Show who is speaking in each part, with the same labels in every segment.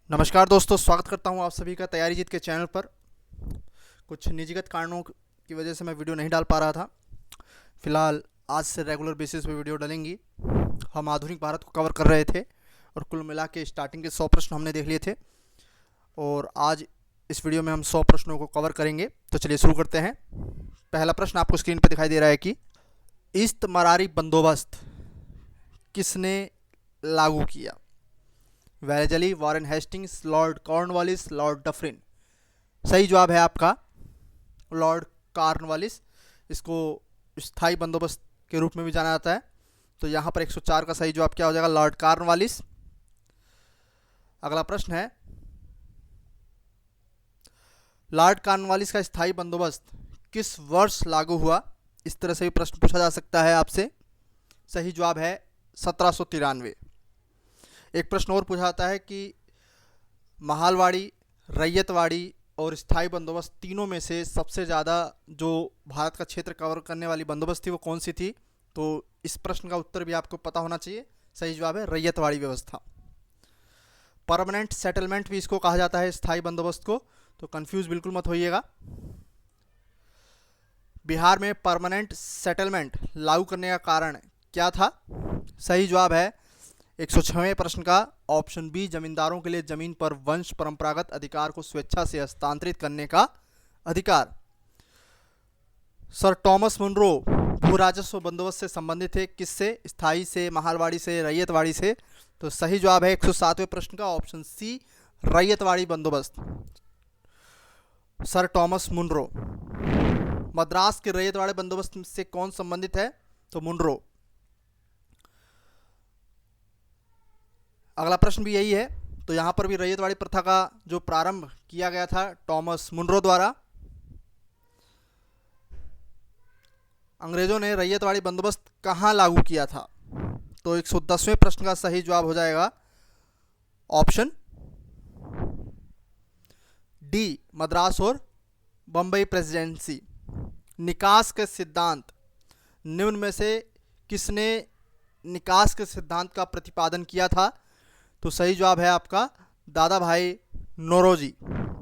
Speaker 1: नमस्कार दोस्तों, स्वागत करता हूं आप सभी का तैयारी जीत के चैनल पर। कुछ निजीगत कारणों की वजह से मैं वीडियो नहीं डाल पा रहा था। फिलहाल आज से रेगुलर बेसिस पे वीडियो डलेंगी। हम आधुनिक भारत को कवर कर रहे थे और कुल मिला के स्टार्टिंग के 100 प्रश्न हमने देख लिए थे और आज इस वीडियो में हम 100 प्रश्नों को कवर करेंगे। तो चलिए शुरू करते हैं। पहला प्रश्न आपको स्क्रीन पर दिखाई दे रहा है कि ईस्ट मरारी बंदोबस्त किसने लागू किया? Wellesley, Warren Hastings, Lord Cornwallis, Lord Dufferin. सही जवाब है आपका लॉर्ड कॉर्नवालिस। इसको स्थायी बंदोबस्त के रूप में भी जाना जाता है। तो यहाँ पर 104 का सही जवाब क्या हो जाएगा? Lord Cornwallis. अगला प्रश्न है, लॉर्ड कॉर्नवालिस का स्थायी बंदोबस्त किस वर्ष लागू हुआ? इस तरह से भी प्रश्न पूछा जा सकता है आपसे। सही जवाब है 1793। एक प्रश्न और पूछा जाता है कि महालवाड़ी, रैयतवाड़ी और स्थायी बंदोबस्त तीनों में से सबसे ज़्यादा जो भारत का क्षेत्र कवर करने वाली बंदोबस्त थी वो कौन सी थी? तो इस प्रश्न का उत्तर भी आपको पता होना चाहिए। सही जवाब है रैयतवाड़ी व्यवस्था। परमानेंट सेटलमेंट भी इसको कहा जाता है, स्थायी बंदोबस्त को, तो कंफ्यूज बिल्कुल मत होइएगा। बिहार में परमानेंट सेटलमेंट लागू करने का कारण क्या था? सही जवाब है 106वें प्रश्न का ऑप्शन बी, जमींदारों के लिए जमीन पर वंश परंपरागत अधिकार को स्वेच्छा से हस्तांतरित करने का अधिकार। सर टॉमस मुनरो भू राजस्व बंदोबस्त से संबंधित थे, किससे? स्थायी से, महालवाड़ी से, रैयतवाड़ी से। तो सही जवाब है 107वें प्रश्न का ऑप्शन सी, रैयतवाड़ी बंदोबस्त। Sir Thomas Munro. मद्रास के रैयतवाड़ी बंदोबस्त से कौन संबंधित है? तो मुनरो। अगला प्रश्न भी यही है। तो यहाँ पर भी रैयतवाड़ी प्रथा का जो प्रारंभ किया गया था टॉमस मुनरो द्वारा। अंग्रेजों ने रैयतवाड़ी बंदोबस्त कहाँ लागू किया था? तो 110वें प्रश्न का सही जवाब हो जाएगा ऑप्शन डी, मद्रास और बम्बई प्रेसिडेंसी। निकास के सिद्धांत निम्न में से किसने निकास के सिद्धांत का प्रतिपादन किया था? तो सही जवाब है आपका दादा भाई नौरोजी।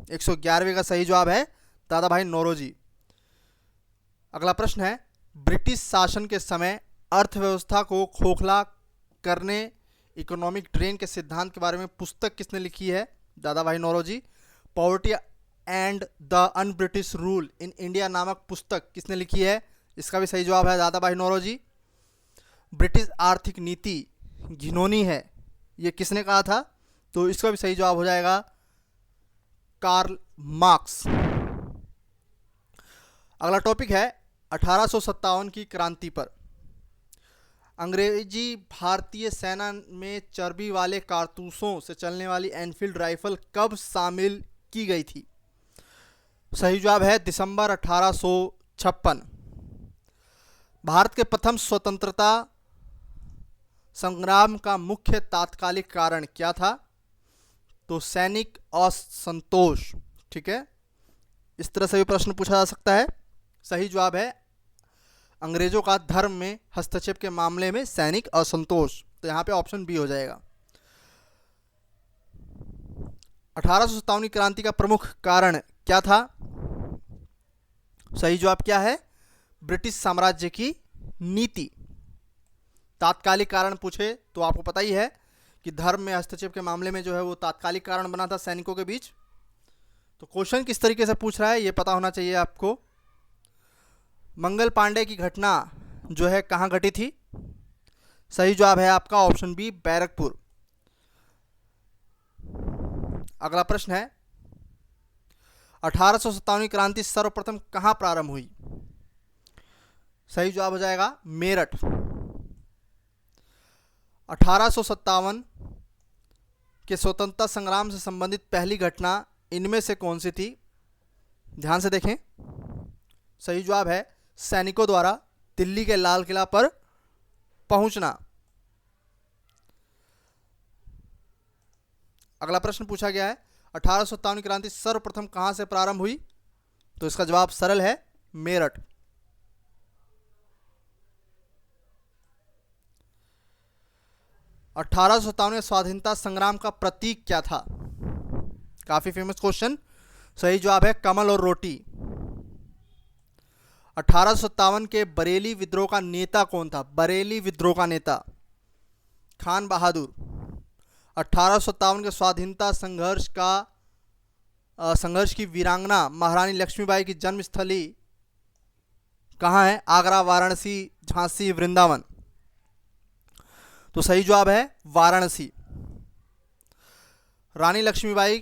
Speaker 1: 111वें का सही जवाब है दादा भाई नौरोजी। अगला प्रश्न है, ब्रिटिश शासन के समय अर्थव्यवस्था को खोखला करने इकोनॉमिक ड्रेन के सिद्धांत के बारे में पुस्तक किसने लिखी है? Dadabhai Naoroji. Poverty and the un British rule in India नामक पुस्तक किसने लिखी है? इसका भी सही जवाब है दादा भाई नौरोजी। ब्रिटिश आर्थिक नीति घिनौनी है, ये किसने कहा था? तो इसका भी सही जवाब हो जाएगा कार्ल मार्क्स। अगला टॉपिक है 1857 की क्रांति पर। अंग्रेजी भारतीय सेना में चर्बी वाले कारतूसों से चलने वाली एनफील्ड राइफल कब शामिल की गई थी? सही जवाब है दिसंबर 1856। भारत के प्रथम स्वतंत्रता संग्राम का मुख्य तात्कालिक कारण क्या था? तो सैनिक असंतोष। ठीक है, इस तरह से भी प्रश्न पूछा जा सकता है। सही जवाब है अंग्रेजों का धर्म में हस्तक्षेप के मामले में सैनिक असंतोष। तो यहाँ पे ऑप्शन बी हो जाएगा। 1857 क्रांति का प्रमुख कारण क्या था? सही जवाब क्या है? ब्रिटिश साम्राज्य की नीति। तात्कालिक कारण पूछे तो आपको पता ही है कि धर्म में हस्तक्षेप के मामले में जो है वो तात्कालिक कारण बना था सैनिकों के बीच। तो क्वेश्चन किस तरीके से पूछ रहा है ये पता होना चाहिए आपको। मंगल पांडे की घटना जो है कहाँ घटी थी? सही जवाब है आपका ऑप्शन बी, बैरकपुर। अगला प्रश्न है 1857 क्रांति सर्वप्रथम कहाँ प्रारंभ हुई? सही जवाब हो जाएगा मेरठ। 1857 के स्वतंत्रता संग्राम से संबंधित पहली घटना इनमें से कौन सी थी? ध्यान से देखें। सही जवाब है सैनिकों द्वारा दिल्ली के लाल किला पर पहुंचना। अगला प्रश्न पूछा गया है 1857 क्रांति सर्वप्रथम कहां से प्रारंभ हुई? तो इसका जवाब सरल है, मेरठ। 1857 स्वाधीनता संग्राम का प्रतीक क्या था? काफी फेमस क्वेश्चन। सही जवाब है कमल और रोटी। 1857 के बरेली विद्रोह का नेता कौन था? बरेली विद्रोह का नेता खान बहादुर। 1857 के स्वाधीनता संघर्ष की वीरांगना महारानी लक्ष्मीबाई की जन्मस्थली कहाँ है? आगरा, वाराणसी, झांसी, वृंदावन। तो सही जवाब है वाराणसी। रानी लक्ष्मीबाई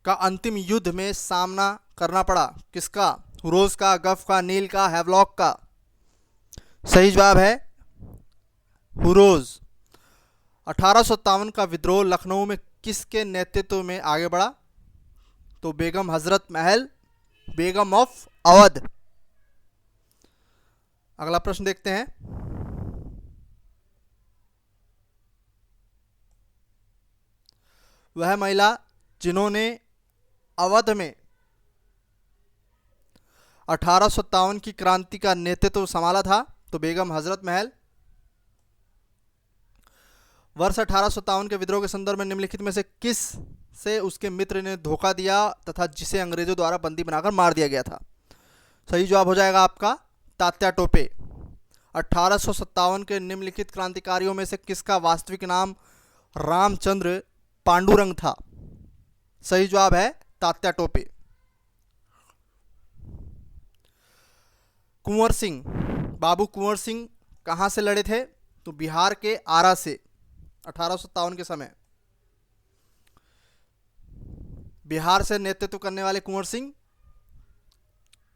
Speaker 1: का अंतिम युद्ध में सामना करना पड़ा किसका? हुरोज का, गफ का, नील का, हैवलॉक का। सही जवाब है हुरोज। 1857 का विद्रोह लखनऊ में किसके नेतृत्व में आगे बढ़ा? तो बेगम हजरत महल, बेगम ऑफ अवध। अगला प्रश्न देखते हैं। वह महिला जिन्होंने अवध में 1857 की क्रांति का नेतृत्व संभाला था, तो बेगम हजरत महल। वर्ष 1857 के विद्रोह के संदर्भ में निम्नलिखित में से किस से उसके मित्र ने धोखा दिया तथा जिसे अंग्रेजों द्वारा बंदी बनाकर मार दिया गया था? सही जवाब हो जाएगा आपका तात्या टोपे। 1857 के निम्नलिखित क्रांतिकारियों में से किसका वास्तविक नाम रामचंद्र पांडुरंग था? सही जवाब है तात्या टोपे। कुंवर सिंह, बाबू कुंवर सिंह कहां से लड़े थे? तो बिहार के आरा से 1857 के समय। बिहार से नेतृत्व करने वाले कुंवर सिंह,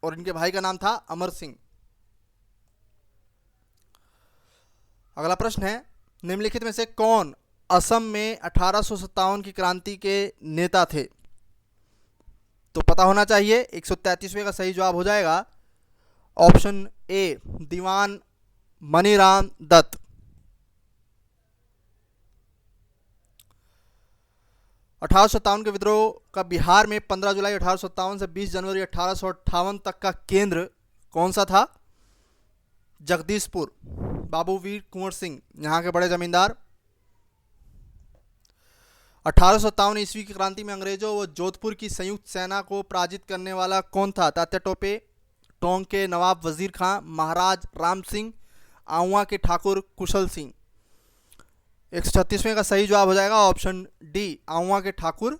Speaker 1: और इनके भाई का नाम था अमर सिंह। अगला प्रश्न है, निम्नलिखित में से कौन असम में 1857 की क्रांति के नेता थे? तो पता होना चाहिए। 133वें का सही जवाब हो जाएगा ऑप्शन ए, दीवान मनीराम दत्त। अठारह के विद्रोह का बिहार में 15 जुलाई 1857 से 20 जनवरी 1858 तक का केंद्र कौन सा था? जगदीशपुर। बाबू वीर कुंवर सिंह यहाँ के बड़े जमींदार। 1857 ईस्वी की क्रांति में अंग्रेजों व जोधपुर की संयुक्त सेना को पराजित करने वाला कौन था? तात्या टोपे, टोंक के नवाब वजीर खां, महाराज राम सिंह, आउवा के ठाकुर कुशल सिंह। 136वें का सही जवाब हो जाएगा ऑप्शन डी, आउवा के ठाकुर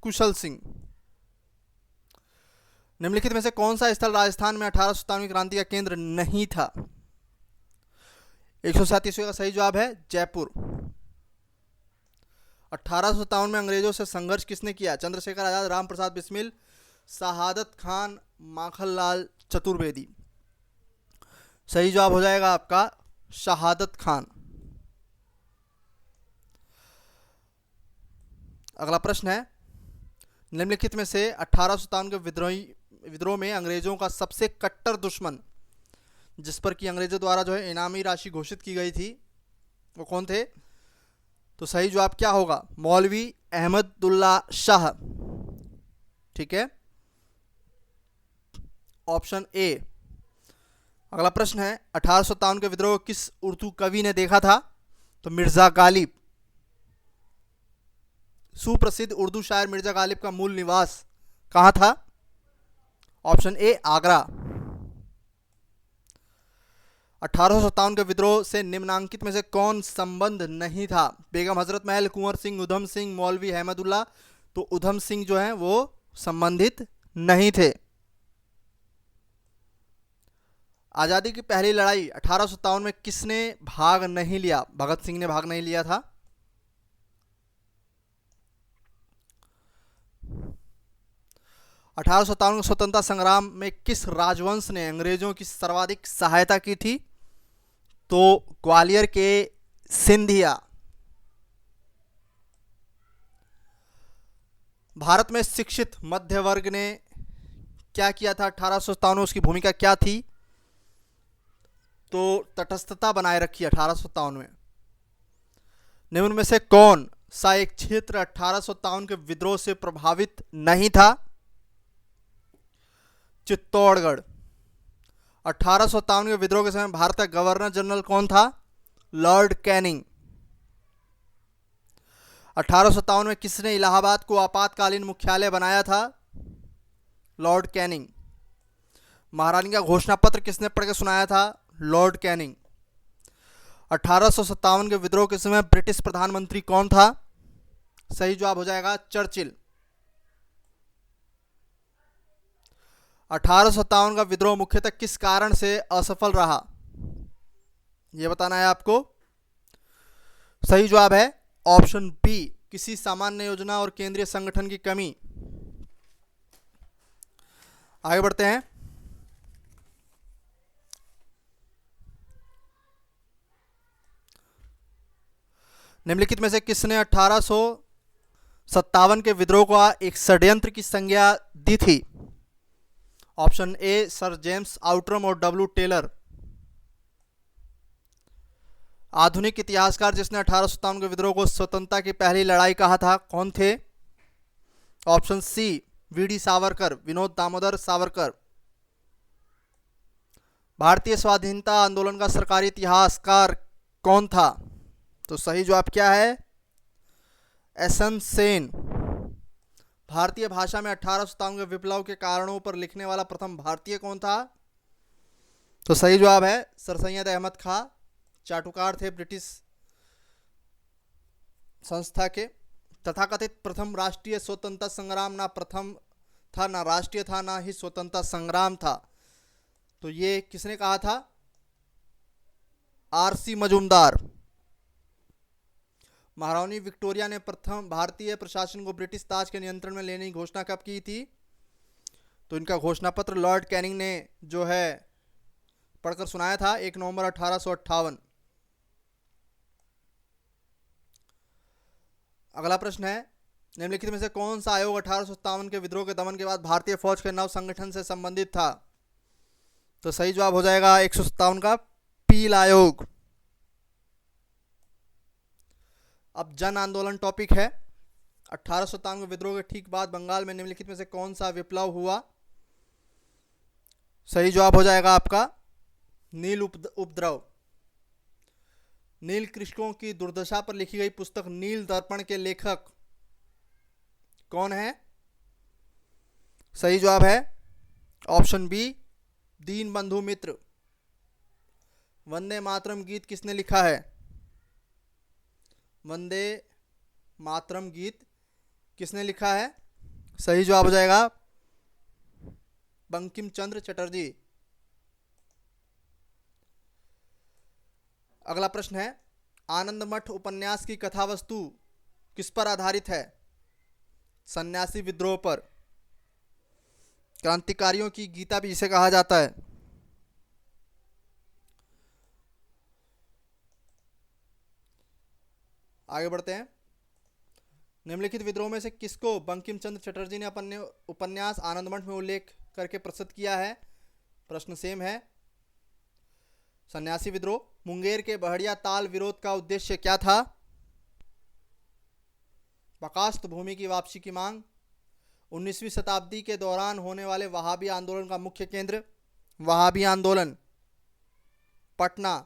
Speaker 1: कुशल सिंह। निम्नलिखित में से कौन सा स्थल राजस्थान में 1857 की क्रांति का केंद्र नहीं था? 137वें का सही जवाब है जयपुर। 1857 में अंग्रेजों से संघर्ष किसने किया? चंद्रशेखर आजाद, राम प्रसाद बिस्मिल, शहादत खान, माखनलाल चतुर्वेदी। सही जवाब हो जाएगा आपका शहादत खान। अगला प्रश्न है, निम्नलिखित में से 1857 के विद्रोह में अंग्रेजों का सबसे कट्टर दुश्मन, जिस पर कि अंग्रेजों द्वारा जो है इनामी राशि घोषित की गई थी, वो कौन थे? तो सही जवाब क्या होगा? मौलवी अहमदुल्ला शाह। ठीक है, ऑप्शन ए। अगला प्रश्न है, 1857 के विद्रोह किस उर्दू कवि ने देखा था? तो मिर्जा गालिब। सुप्रसिद्ध उर्दू शायर मिर्जा गालिब का मूल निवास कहां था? Option A, Agra. 1857 के विद्रोह से निम्नांकित में से कौन संबंध नहीं था? बेगम हजरत महल, कुंवर सिंह, उधम सिंह, मौलवी अहमदुल्ला। तो उधम सिंह जो हैं वो संबंधित नहीं थे। आज़ादी की पहली लड़ाई 1857 में किसने भाग नहीं लिया? भगत सिंह ने भाग नहीं लिया था। अठारह के स्वतंत्रता संग्राम में किस राजवंश ने अंग्रेजों की सर्वाधिक सहायता की थी? तो ग्वालियर के सिंधिया। भारत में शिक्षित मध्य वर्ग ने क्या किया था 1857 में? उसकी भूमिका क्या थी? तो तटस्थता बनाए रखी 1857 में। निम्न में से कौन सा एक क्षेत्र 1857 के विद्रोह से प्रभावित नहीं था? चित्तौड़गढ़। 1857 के विद्रोह के समय भारत का गवर्नर जनरल कौन था? Lord Canning. 1857 में किसने इलाहाबाद को आपातकालीन मुख्यालय बनाया था? Lord Canning. महारानी का घोषणा पत्र किसने पढ़ के सुनाया था? Lord Canning. 1857 के विद्रोह के समय ब्रिटिश प्रधानमंत्री कौन था? सही जवाब हो जाएगा चर्चिल। 1857 का विद्रोह मुख्यतः किस कारण से असफल रहा, यह बताना है आपको। सही जवाब है ऑप्शन बी, किसी सामान्य योजना और केंद्रीय संगठन की कमी। आगे बढ़ते हैं। निम्नलिखित में से किसने 1857 के विद्रोह को एक षड्यंत्र की संज्ञा दी थी? Option A sir James Outram और डब्ल्यू टेलर। आधुनिक इतिहासकार जिसने 1857 के विद्रोह को स्वतंत्रता की पहली लड़ाई कहा था, कौन थे? Option C VD Savarkar, Vinod Damodar Savarkar. भारतीय स्वाधीनता आंदोलन का सरकारी इतिहासकार कौन था? तो सही जवाब क्या है? एसएन सेन। भारतीय भाषा में 1857 के विप्लव के कारणों पर लिखने वाला प्रथम भारतीय कौन था? तो सही जवाब है सर सैयद अहमद खां। चाटुकार थे ब्रिटिश संस्था के। तथाकथित प्रथम राष्ट्रीय स्वतंत्रता संग्राम ना प्रथम था, ना राष्ट्रीय था, ना ही स्वतंत्रता संग्राम था। तो ये किसने कहा था? आरसी मजूमदार। महारानी विक्टोरिया ने प्रथम भारतीय प्रशासन को ब्रिटिश ताज के नियंत्रण में लेने की घोषणा कब की थी? तो इनका घोषणा पत्र लॉर्ड कैनिंग ने जो है पढ़कर सुनाया था 1 नवंबर 1858। अगला प्रश्न है, निम्नलिखित में से कौन सा आयोग 1857 के विद्रोह के दमन के बाद भारतीय फौज के नव संगठन से संबंधित था? तो सही जवाब हो जाएगा 157 का पील आयोग। अब जन आंदोलन टॉपिक है। 1857 के विद्रोह के ठीक बाद बंगाल में निम्नलिखित में से कौन सा विप्लव हुआ? सही जवाब हो जाएगा आपका नील उपद्रव। नील कृषकों की दुर्दशा पर लिखी गई पुस्तक नील दर्पण के लेखक कौन है? सही जवाब है ऑप्शन बी दीनबंधु मित्र। वंदे मातरम गीत किसने लिखा है? वंदे मातरम गीत किसने लिखा है? सही जवाब हो जाएगा बंकिम चंद्र चटर्जी। अगला प्रश्न है, आनंद मठ उपन्यास की कथा वस्तु किस पर आधारित है? सन्यासी विद्रोह पर। क्रांतिकारियों की गीता भी इसे कहा जाता है। आगे बढ़ते हैं। निम्नलिखित विद्रोह में से किसको बंकिम चंद्र चटर्जी ने अपने उपन्यास आनंदमठ में उल्लेख करके प्रस्तुत किया है? प्रश्न सेम है। सन्यासी विद्रोह। मुंगेर के बहड़िया ताल विरोध का उद्देश्य क्या था? बकास्त भूमि की वापसी की मांग। 19वीं शताब्दी के दौरान होने वाले वहाबी आंदोलन का मुख्य केंद्र। वहाबी आंदोलन। पटना।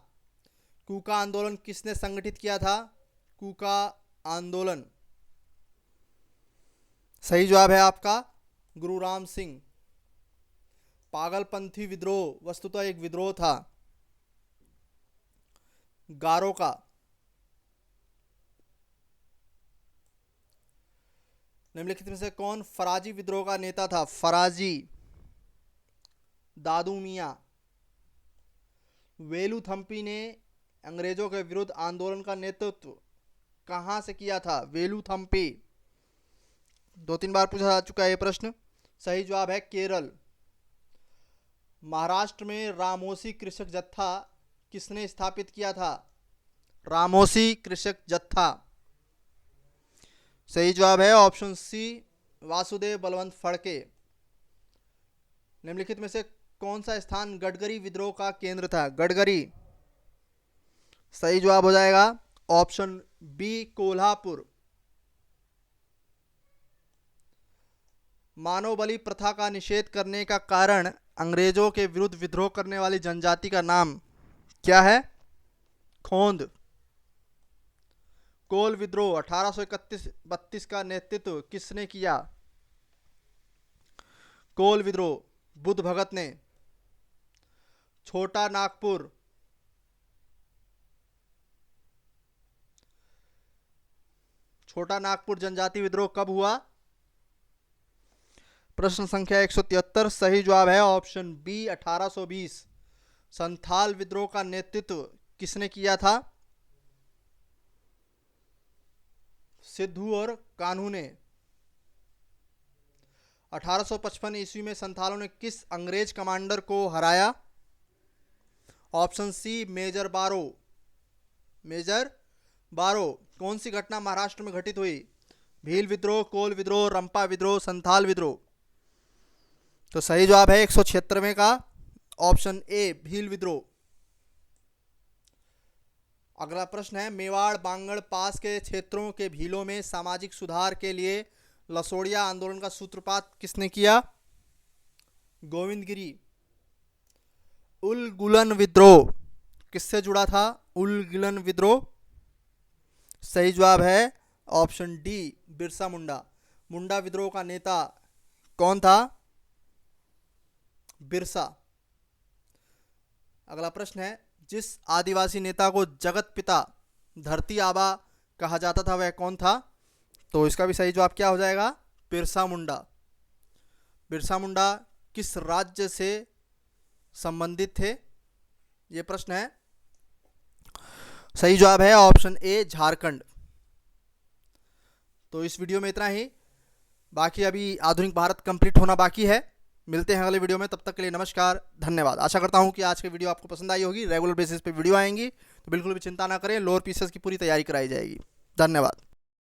Speaker 1: कूका आंदोलन किसने संगठित किया था? कूका आंदोलन। सही जवाब है आपका गुरु राम सिंह। पागलपंथी विद्रोह वस्तुतः एक विद्रोह था। गारो का। निम्नलिखित में से कौन फराजी विद्रोह का नेता था? फराजी। दादू मियां। वेलुथम्पी ने अंग्रेजों के विरुद्ध आंदोलन का नेतृत्व कहां से किया था? वेलुथम्पी। 2-3 बार पूछा जा चुका है यह प्रश्न। सही जवाब है केरल। महाराष्ट्र में रामोसी कृषक जत्था किसने स्थापित किया था? रामोसी कृषक जत्था। सही जवाब है ऑप्शन सी वासुदेव बलवंत फड़के। निम्नलिखित में से कौन सा स्थान गडगरी विद्रोह का केंद्र था? गडगरी। सही जवाब हो जाएगा ऑप्शन बी कोल्हापुर। मानव बलि प्रथा का निषेध करने का कारण अंग्रेजों के विरुद्ध विद्रोह करने वाली जनजाति का नाम क्या है? खोंद। कोल विद्रोह 1831-32 का नेतृत्व किसने किया? कोल विद्रोह बुद्ध भगत ने। छोटा नागपुर जनजाति विद्रोह कब हुआ? प्रश्न संख्या 173 सही जवाब है ऑप्शन बी 1820। संथाल विद्रोह का नेतृत्व किसने किया था? सिद्धू और कान्हू ने। 1855 ईस्वी में संथालों ने किस अंग्रेज कमांडर को हराया? ऑप्शन सी मेजर बारो। कौन सी घटना महाराष्ट्र में घटित हुई? भील विद्रोह, कोल विद्रोह, रंपा विद्रोह, संथाल विद्रोह। तो सही जवाब है 176वें का ऑप्शन ए भील विद्रोह। अगला प्रश्न है मेवाड़ बांगड़ पास के क्षेत्रों के भीलों में सामाजिक सुधार के लिए लसोड़िया आंदोलन का सूत्रपात किसने किया? गोविंद गिरी। उलगुलन विद्रोह किससे जुड़ा था? उलगुलन विद्रोह। सही जवाब है ऑप्शन डी बिरसा मुंडा। मुंडा विद्रोह का नेता कौन था? बिरसा। अगला प्रश्न है जिस आदिवासी नेता को जगत पिता धरती आबा कहा जाता था वह कौन था? तो इसका भी सही जवाब क्या हो जाएगा? बिरसा मुंडा। बिरसा मुंडा किस राज्य से संबंधित थे? यह प्रश्न है। सही जवाब है ऑप्शन ए झारखंड। तो इस वीडियो में इतना ही, बाकी अभी आधुनिक भारत कंप्लीट होना बाकी है। मिलते हैं अगले वीडियो में, तब तक के लिए नमस्कार, धन्यवाद। आशा करता हूं कि आज की वीडियो आपको पसंद आई होगी। रेगुलर बेसिस पे वीडियो आएंगी तो बिल्कुल भी चिंता ना करें, लोअर पीसेस की पूरी तैयारी कराई जाएगी। धन्यवाद।